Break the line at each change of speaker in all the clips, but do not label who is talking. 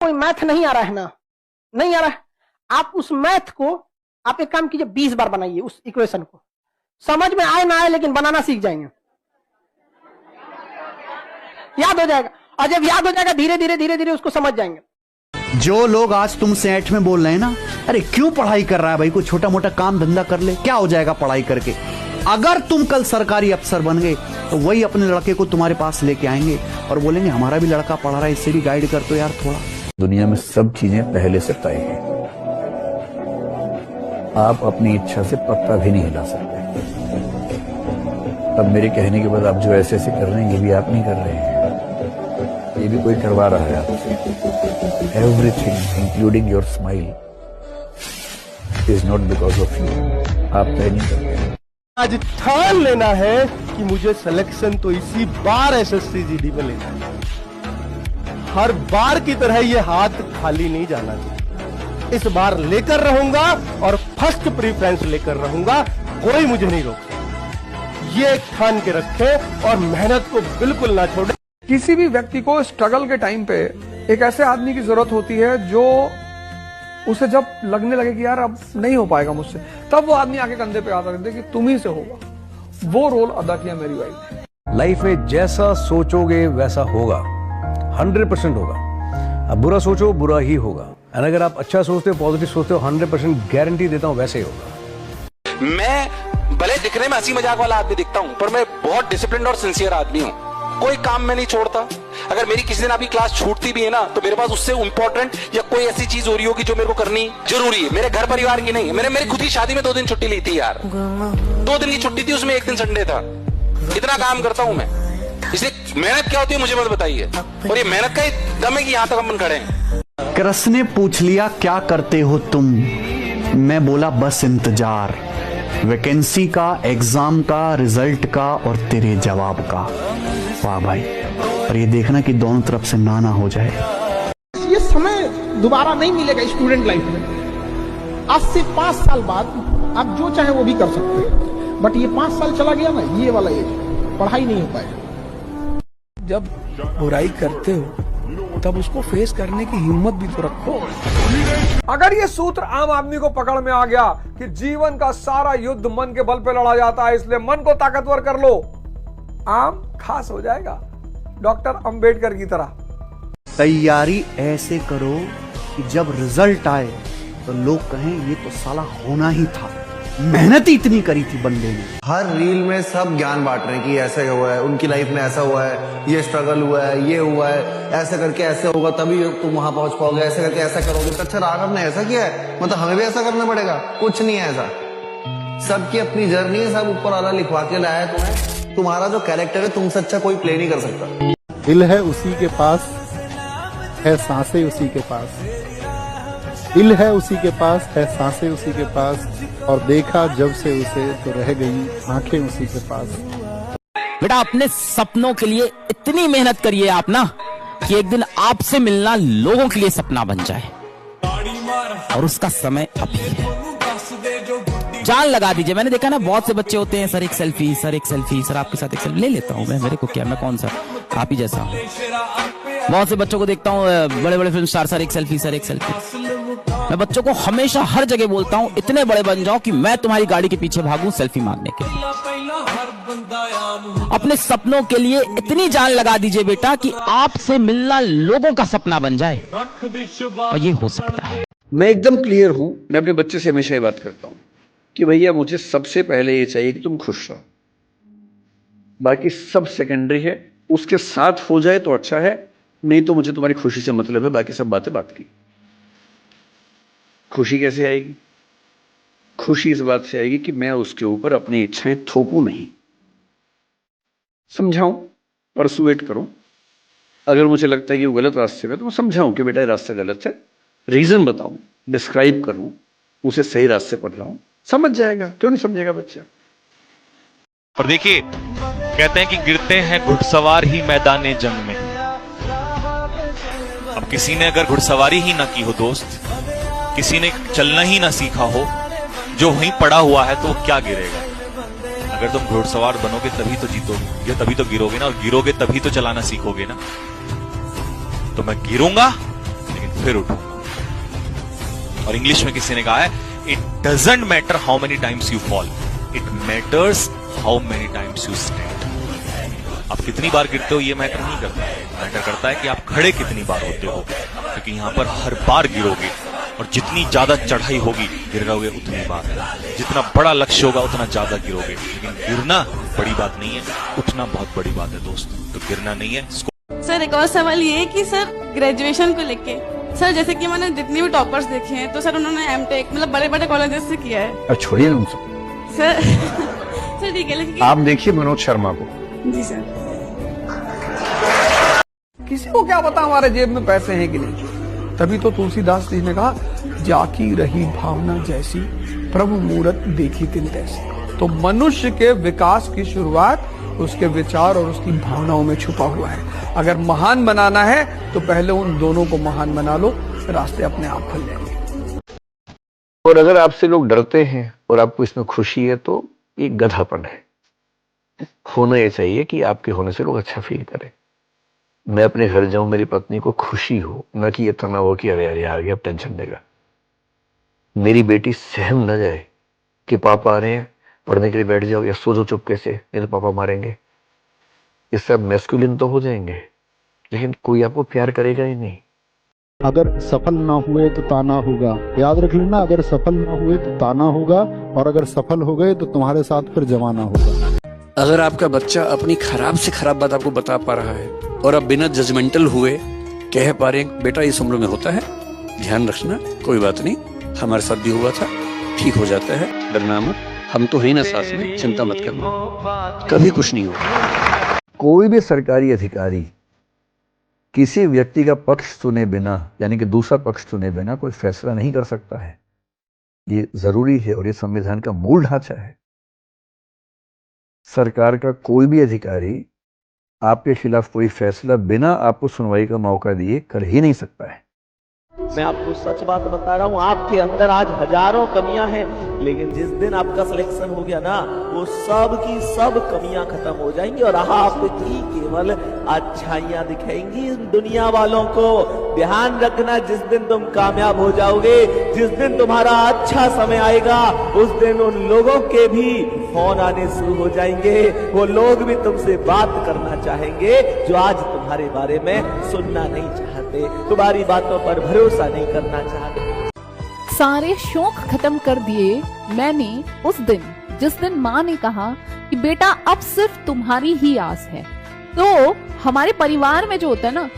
कोई मैथ नहीं आ रहा है ना, नहीं आ रहा है, आप उस मैथ को आप एक काम कीजिए 20 बार बनाइए उस इक्वेशन को, समझ में आए ना आए लेकिन बनाना सीख जाएंगे, याद हो जाएगा, और जब याद हो जाएगा धीरे धीरे धीरे धीरे उसको समझ जाएंगे।
जो लोग आज तुमसे ऐठ में बोल रहे हैं ना, अरे क्यों पढ़ाई कर रहा है भाई, कोई छोटा मोटा काम धंधा कर ले, क्या हो जाएगा पढ़ाई करके। अगर तुम कल सरकारी अफसर बन गए तो वही अपने लड़के को तुम्हारे पास लेके आएंगे और बोलेंगे हमारा भी लड़का पढ़ रहा है, इससे भी गाइड कर दो यार थोड़ा।
दुनिया में सब चीजें पहले से तय हैं, आप अपनी इच्छा से पत्ता भी नहीं हिला सकते। अब मेरे कहने के बाद आप जो ऐसे ऐसे कर रहे हैं ये भी आप नहीं कर रहे हैं, ये भी कोई करवा रहा है आपसे। Everything including your smile is not because of you, आप तय नहीं करते।
आज ठान लेना है कि मुझे सिलेक्शन तो इसी बार एसएससी जीडी में लेना है, हर बार की तरह ये हाथ खाली नहीं जाना चाहिए, इस बार लेकर रहूंगा और फर्स्ट प्रीफरेंस लेकर रहूंगा, कोई मुझे नहीं रोक सकता, ये ठान के रखे और मेहनत को बिल्कुल ना छोड़े।
किसी भी व्यक्ति को स्ट्रगल के टाइम पे एक ऐसे आदमी की जरूरत होती है जो उसे जब लगने लगे कि यार अब नहीं हो पाएगा मुझसे, तब वो आदमी आके कंधे पे आता है कि तुम ही से होगा। वो रोल अदा किया मेरी वाइफ ने।
लाइफ में जैसा सोचोगे वैसा होगा, 100% होगा। अब बुरा सोचो बुरा ही होगा, और अगर आप अच्छा सोचते हो पॉजिटिव सोचते हो 100% गारंटी देता हूं वैसे ही होगा।
मैं भले दिखने में हंसी मजाक वाला आदमी दिखता हूं, पर मैं बहुत डिसिप्लिन और सिंसियर आदमी हूं, कोई काम में नहीं छोड़ता। अगर मेरी किसी दिन अभी क्लास छूटती भी है ना तो मेरे पास उससे इंपॉर्टेंट या कोई ऐसी चीज हो रही होगी जो मेरे को करनी जरूरी है, मेरे घर परिवार की नहीं। मेरे खुद की शादी में 2 दिन छुट्टी ली थी यार, 2 दिन की छुट्टी थी, उसमें 1 दिन संडे था। इतना काम करता हूं मैं, इसलिए मेहनत क्या होती है मुझे मत बताइए, और ये मेहनत का ही दम है कि यहां तक हम खड़े हैं।
कृष्ण ने पूछ लिया क्या करते हो तुम, मैं बोला बस इंतजार, वैकेंसी का, एग्जाम का, रिजल्ट का और तेरे जवाब का। वाह भाई, और ये देखना कि दोनों तरफ से ना हो जाए।
ये समय दोबारा नहीं मिलेगा स्टूडेंट लाइफ में। आज से 5 साल बाद आप जो चाहे वो भी कर सकते हैं, बट ये 5 साल चला गया ना, ये वाला एज पढ़ाई नहीं हो पाएगा।
जब बुराई करते हो तब उसको फेस करने की हिम्मत भी तो रखो। अगर ये सूत्र आम आदमी को पकड़ में आ गया कि जीवन का सारा युद्ध मन के बल पे लड़ा जाता है, इसलिए मन को ताकतवर कर लो, आम खास हो जाएगा, डॉक्टर अंबेडकर की तरह।
तैयारी ऐसे करो कि जब रिजल्ट आए तो लोग कहें ये तो साला होना ही था, मेहनत ही इतनी करी थी बंदे ने।
हर रील में सब ज्ञान बांट रहे हैं कि ऐसा हुआ है, उनकी लाइफ में ऐसा हुआ है, ये स्ट्रगल हुआ है, ये हुआ है, ऐसा करके ऐसे होगा तभी तुम वहां पहुंच पाओगे, ऐसे करके ऐसा करोगे। अच्छा राघव ने ऐसा किया है, मतलब हमें भी ऐसा करना पड़ेगा? कुछ नहीं है ऐसा, सबकी अपनी जर्नी है, सब ऊपर वाला लिखवा के लाया है तुम्हें। तुम्हारा जो कैरेक्टर है तुमसे अच्छा कोई प्ले नहीं कर सकता।
दिल है उसी के पास है, सांसें उसी के पास, दिल है उसी के पास है, सांसें उसी के पास, और देखा जब से उसे तो रह गई आंखें उसी के पास।
बेटा अपने सपनों के लिए इतनी मेहनत करिए आप ना कि एक दिन आपसे मिलना लोगों के लिए सपना बन जाए, और उसका समय अभी है। जान लगा दीजिए। मैंने देखा ना बहुत से बच्चे होते हैं, सर एक सेल्फी, सर एक सेल्फी, सर आपके साथ एक सेल्फी ले लेता हूं मैं, मेरे को क्या, मैं कौन सा आप ही जैसा हूं। बहुत से बच्चों को देखता हूं, बड़े बड़े फिल्म स्टार, सर एक सेल्फी, सर एक सेल्फी। मैं बच्चों को हमेशा हर जगह बोलता हूं इतने बड़े बन जाओ कि मैं तुम्हारी गाड़ी के पीछे भागूं सेल्फी मांगने के लिए। अपने सपनों के लिए इतनी जान लगा दीजिए बेटा कि आपसे मिलना लोगों का सपना बन जाए, और ये हो सकता है।
मैं एकदम क्लियर हूं, मैं अपने बच्चे से हमेशा ये बात करता हूं कि भैया मुझे सबसे पहले ये चाहिए कि तुम खुश रहो, बाकी सब सेकेंडरी है, उसके साथ हो जाए तो अच्छा है, नहीं तो मुझे तुम्हारी खुशी से मतलब है, बाकी सब बातें बात की। खुशी कैसे आएगी? खुशी इस बात से आएगी कि मैं उसके ऊपर अपनी इच्छाएं थोपूं नहीं, समझाऊं, परसुएट करूं। अगर मुझे लगता है कि वो गलत रास्ते में तो मैं समझाऊं कि बेटा ये रास्ता गलत है, रीजन बताऊं, डिस्क्राइब करूं, उसे सही रास्ते पर लाऊं, समझ जाएगा। क्यों नहीं समझेगा बच्चा?
और देखिए कहते हैं कि गिरते हैं घुड़सवार ही मैदान जंग में। अब किसी ने अगर घुड़सवारी ही ना की हो दोस्त, किसी ने चलना ही ना सीखा हो, जो वहीं पड़ा हुआ है, तो वो क्या गिरेगा? अगर तुम घुड़सवार बनोगे तभी तो जीतोगे, तभी तो गिरोगे ना, और गिरोगे तभी तो चलाना सीखोगे ना। तो मैं गिरूंगा लेकिन फिर उठो। और इंग्लिश में किसी ने कहा है, it doesn't matter how many times you fall, it matters how many times you stand. आप कितनी बार गिरते हो ये मैटर नहीं करता है, मैटर करता है कि आप खड़े कितनी बार होते हो, क्योंकि यहां पर हर बार गिरोगे और जितनी ज्यादा चढ़ाई होगी गिरोगे उतनी बार, जितना बड़ा लक्ष्य होगा उतना ज्यादा गिरोगे। लेकिन गिरना बड़ी बात नहीं है, उठना बहुत बड़ी बात है दोस्त। तो गिरना नहीं है।
सर एक और सवाल ये है कि सर ग्रेजुएशन को लेके, सर जैसे कि मैंने जितने भी टॉपर्स देखे हैं तो सर उन्होंने एमटेक मतलब बड़े बड़े कॉलेजेस से किया है।
छोड़िए उनसे
सर सर ठीक है, लेकिन
आप देखिए मनोज शर्मा को।
जी सर।
किसी को क्या पता हमारे जेब में पैसे हैं कि नहीं। तभी तो तुलसीदास जी ने कहा, जाकी रही भावना जैसी, प्रभु मूरत देखी तिन तैसी। तो मनुष्य के विकास की शुरुआत उसके विचार और उसकी भावनाओं में छुपा हुआ है। अगर महान बनाना है तो पहले उन दोनों को महान बना लो, रास्ते अपने आप खुल जाएंगे।
और अगर आपसे लोग डरते हैं और आपको इसमें खुशी है तो ये गधापन है। होना ये चाहिए कि आपके होने से लोग अच्छा फील करें। मैं अपने घर जाऊं, मेरी पत्नी को खुशी हो, न कि ये तनाव हो कि अरे यार आ गया अब टेंशन देगा। मेरी बेटी सहम न जाए कि पापा आ रहे हैं, पढ़ने के लिए बैठ जाओ या सो जाओ चुपके से, नहीं तो पापा मारेंगे। ये सब मैस्कुलिन तो हो जाएंगे, लेकिन कोई आपको प्यार करेगा ही नहीं।
अगर सफल ना हुए तो ताना होगा, याद रख लेना। अगर सफल ना हुए तो ताना होगा, और अगर सफल हो गए तो तुम्हारे साथ फिर जमाना होगा।
अगर आपका बच्चा अपनी खराब से खराब बात आपको बता पा रहा है और आप बिना जजमेंटल हुए कह पा रहे हैं, बेटा इस उम्र में होता है, ध्यान रखना, कोई बात नहीं, हमारे साथ भी हुआ था, ठीक हो जाता है, डरना मत, हम तो है ना साथ में, चिंता मत करना, कभी कुछ नहीं होगा।
कोई भी सरकारी अधिकारी किसी व्यक्ति का पक्ष सुने बिना, यानी कि दूसरा पक्ष सुने बिना कोई फैसला नहीं कर सकता है। ये जरूरी है और ये संविधान का मूल ढांचा है। सरकार का कोई भी अधिकारी आपके खिलाफ कोई फैसला बिना आपको सुनवाई का मौका दिए कर ही नहीं सकता है।
मैं आपको सच बात बता रहा हूँ, आपके अंदर आज हजारों कमियां हैं, लेकिन जिस दिन आपका सिलेक्शन हो गया ना, वो सब की सब कमियां खत्म हो जाएंगी और आपकी केवल अच्छाइयां दिखेंगी दुनिया वालों को। ध्यान रखना, जिस दिन तुम कामयाब हो जाओगे, जिस दिन तुम्हारा अच्छा समय आएगा, उस दिन उन लोगों के भी फोन आने शुरू हो जाएंगे। वो लोग भी तुमसे बात करना चाहेंगे जो आज तुम्हारे बारे में सुनना नहीं चाहते, तुम्हारी बातों पर भरोसा नहीं करना चाहते।
सारे शौक खत्म कर दिए मैंने उस दिन जिस दिन माँ ने कहा कि बेटा अब सिर्फ तुम्हारी ही आस है। तो हमारे परिवार में जो होता है ना,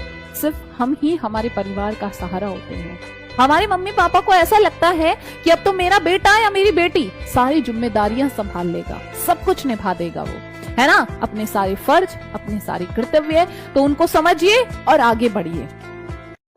सिर्फ हम ही हमारे परिवार का सहारा होते हैं। हमारे मम्मी पापा को ऐसा लगता है कि अब तो मेरा बेटा या मेरी बेटी सारी जिम्मेदारियां संभाल लेगा, सब कुछ निभा देगा वो, है ना, अपने सारे फर्ज, अपने सारे कर्तव्य। तो उनको समझिए और आगे बढ़िए।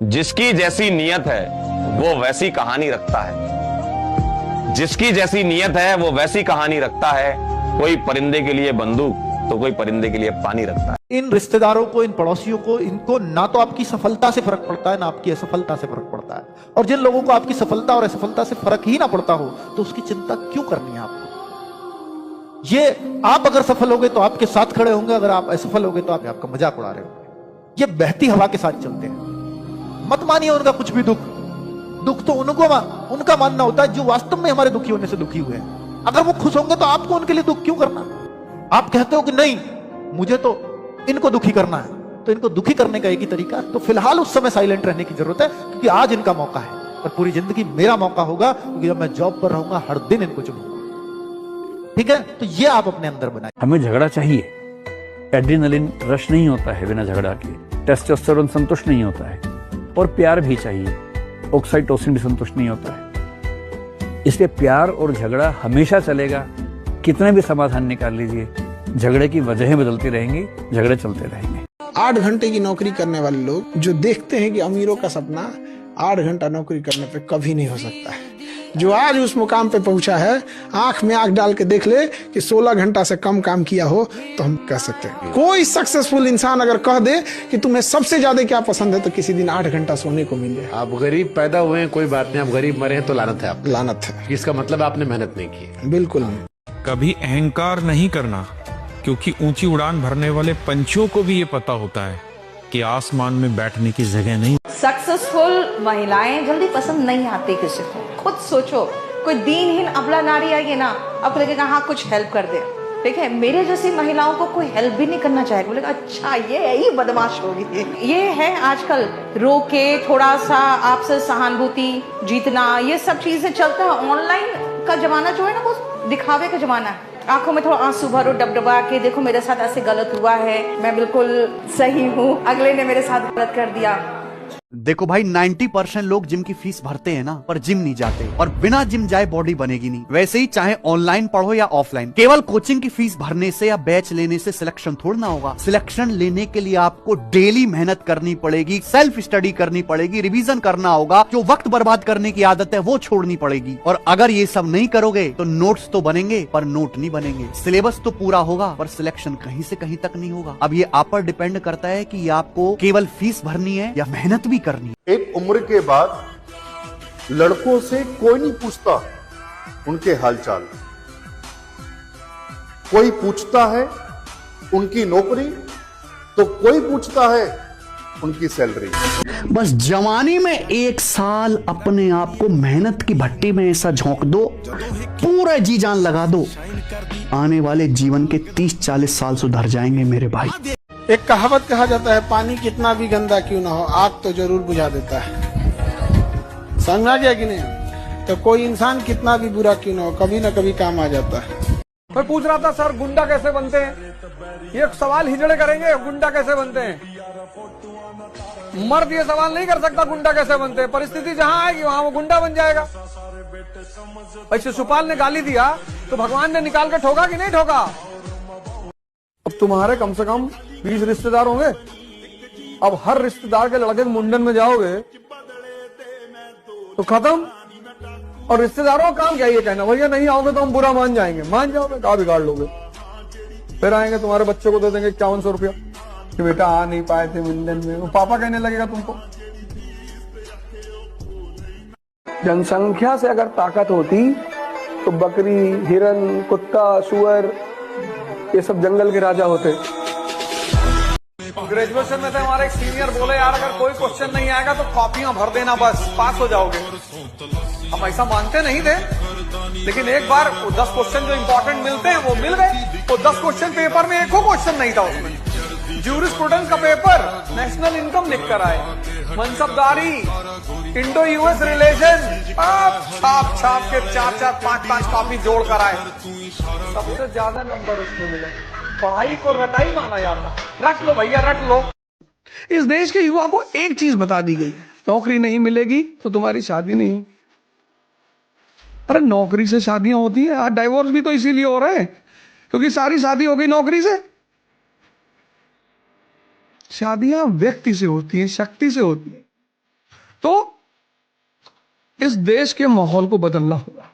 जिसकी जैसी नियत है वो वैसी कहानी रखता है, जिसकी जैसी नियत है वो वैसी कहानी रखता है। कोई परिंदे के लिए बंदूक तो कोई परिंदे के लिए पानी रखता है।
इन रिश्तेदारों को, इन पड़ोसियों को, इनको ना तो आपकी सफलता से फर्क पड़ता है ना आपकी असफलता से फर्क पड़ता है। और जिन लोगों को आपकी सफलता और असफलता से फर्क ही ना पड़ता हो तो उसकी चिंता क्यों करनी है आपको। ये आप अगर सफल हो गए तो आपके साथ खड़े होंगे, अगर आप असफल हो गए तो आप आपका मजाक उड़ा रहे होंगे। ये बहती हवा के साथ चलते हैं। मत मानिए उनका कुछ भी दुख तो उनका मानना होता है जो वास्तव में हमारे दुखी होने से दुखी हुए हैं। अगर वो खुश होंगे तो आपको उनके लिए दुख क्यों करना। आप कहते हो कि नहीं मुझे तो इनको दुखी करना है, तो इनको दुखी करने का एक ही तरीका, तो फिलहाल उस समय साइलेंट रहने की जरूरत है, क्योंकि आज इनका मौका है और पूरी जिंदगी मेरा मौका होगा, क्योंकि जब मैं जॉब पर रहूंगा हर दिन इनको चुनूंगा। ठीक है, तो ये आप अपने अंदर बनाए।
हमें झगड़ा चाहिए, एड्रेनलिन रश नहीं होता है बिना झगड़ा के, टेस्टोस्टेरोन संतुष्ट नहीं होता है, और प्यार भी चाहिए, ऑक्सीटोसिन भी संतुष्ट नहीं होता है। इसलिए प्यार और झगड़ा हमेशा चलेगा। कितने भी समाधान निकाल लीजिए, झगड़े की वजहें बदलती रहेंगी, झगड़े चलते रहेंगे।
8 घंटे की नौकरी करने वाले लोग जो देखते हैं कि अमीरों का सपना 8 घंटा नौकरी करने पे कभी नहीं हो सकता है। जो आज उस मुकाम पे पहुंचा है, आंख में आंख डाल के देख ले कि 16 घंटा से कम काम किया हो तो हम कह सकते हैं। कोई सक्सेसफुल इंसान अगर कह दे कि तुम्हें सबसे ज्यादा क्या पसंद है तो किसी दिन 8 घंटा सोने को मिले।
आप गरीब पैदा हुए हैं कोई बात नहीं, आप गरीब मरे हैं तो लानत है, आप
लानत है,
इसका मतलब आपने मेहनत नहीं की।
बिल्कुल नहीं।
कभी अहंकार नहीं करना, क्योंकि ऊंची उड़ान भरने वाले पंछियों को भी ये पता होता है कि आसमान में बैठने की जगह नहीं।
सक्सेसफुल महिलाएं जल्दी पसंद नहीं आती किसी को। खुद सोचो, कोई दीनहीन अबला नारी आएगी ना, आपको लगेगा हाँ कुछ हेल्प कर दे, ठीक है। मेरे जैसी महिलाओं को कोई हेल्प भी नहीं करना चाहेगा, बोलेगा अच्छा ये यही बदमाश होगी। ये है आजकल रोके, थोड़ा सा आपसे सहानुभूति जीतना, ये सब चीजें चलता है। ऑनलाइन का जमाना जो है ना, वो दिखावे का जमाना है। आंखों में थोड़ा आंसू भरो, डबडबा के देखो मेरे साथ ऐसे गलत हुआ है, मैं बिल्कुल सही हूँ, अगले ने मेरे साथ गलत कर दिया।
देखो भाई 90% लोग जिम की फीस भरते हैं ना, पर जिम नहीं जाते, और बिना जिम जाए बॉडी बनेगी नहीं। वैसे ही चाहे ऑनलाइन पढ़ो या ऑफलाइन, केवल कोचिंग की फीस भरने से या बैच लेने से सिलेक्शन थोड़ा ना होगा। सिलेक्शन लेने के लिए आपको डेली मेहनत करनी पड़ेगी, सेल्फ स्टडी करनी पड़ेगी, रिवीजन करना होगा, जो वक्त बर्बाद करने की आदत है वो छोड़नी पड़ेगी। और अगर ये सब नहीं करोगे तो नोट्स तो बनेंगे पर नोट नहीं बनेंगे, सिलेबस तो पूरा होगा पर सिलेक्शन कहीं से कहीं तक नहीं होगा। अब ये आप पर डिपेंड करता है कि आपको केवल फीस भरनी है या मेहनत भी करनी है।
एक उम्र के बाद लड़कों से कोई नहीं पूछता उनके हालचाल, कोई पूछता है उनकी नौकरी, तो कोई पूछता है उनकी सैलरी।
बस जवानी में 1 साल अपने आप को मेहनत की भट्टी में ऐसा झोंक दो, पूरा जी जान लगा दो, आने वाले जीवन के 30-40 साल सुधर जाएंगे मेरे भाई।
एक कहावत कहा जाता है, पानी कितना भी गंदा क्यों ना हो, आग तो जरूर बुझा देता है। समझा गया कि नहीं? तो कोई इंसान कितना भी बुरा क्यों ना हो, कभी ना कभी काम आ जाता है।
मैं पूछ रहा था सर गुंडा कैसे बनते हैं, ये सवाल हिजड़े करेंगे, गुंडा कैसे बनते हैं। मर्द ये सवाल नहीं कर सकता गुंडा कैसे बनते हैं, परिस्थिति जहां आएगी वहां वो गुंडा बन जाएगा। भाई शिशुपाल ने गाली दिया तो भगवान ने निकाल के ठोका कि नहीं ठोका। अब तुम्हारे कम से कम 20 रिश्तेदार होंगे, अब हर रिश्तेदार के लड़के के मुंडन में जाओगे तो खत्म। और रिश्तेदारों का काम क्या ये कहना, भैया नहीं आओगे तो हम बुरा मान जाएंगे, मान जाओगे कहा बिगाड़ लोगे। फिर आएंगे तुम्हारे बच्चे को दे देंगे 5100 रुपया कि बेटा आ नहीं पाए थे मुंडन में, वो पापा कहने लगेगा तुमको। जनसंख्या से अगर ताकत होती तो बकरी, हिरन, कुत्ता, सुअर ये सब जंगल के राजा होते। ग्रेजुएशन में थे हमारे एक सीनियर बोले, यार अगर कोई क्वेश्चन नहीं आएगा तो कॉपियां भर देना, बस पास हो जाओगे। हम ऐसा मानते नहीं थे, लेकिन एक बार वो 10 क्वेश्चन जो इंपॉर्टेंट मिलते हैं वो मिल गए। वो 10 क्वेश्चन पेपर में एको क्वेश्चन नहीं था उसमें। ज्यूरिस्प्रूडेंस का पेपर, नेशनल इनकम लिख कर आए, मनसबदारी, इंडो यूएस रिलेशन, छाप छाप के 4-4, 5-5 कॉपी जोड़ कर आए। सबसे ज्यादा नंबर उसमें मिले। पढ़ाई को रटाई माना जाता, रट लो भैया रट लो। इस देश के युवा को एक चीज बता दी गई, नौकरी नहीं मिलेगी तो तुम्हारी शादी नहीं। अरे नौकरी से शादियां होती है, आज डाइवोर्स भी तो इसीलिए हो रहे हैं क्योंकि सारी शादी हो गई नौकरी से। शादियां व्यक्ति से होती है, शक्ति से होती है। तो इस देश के माहौल को बदलना होगा।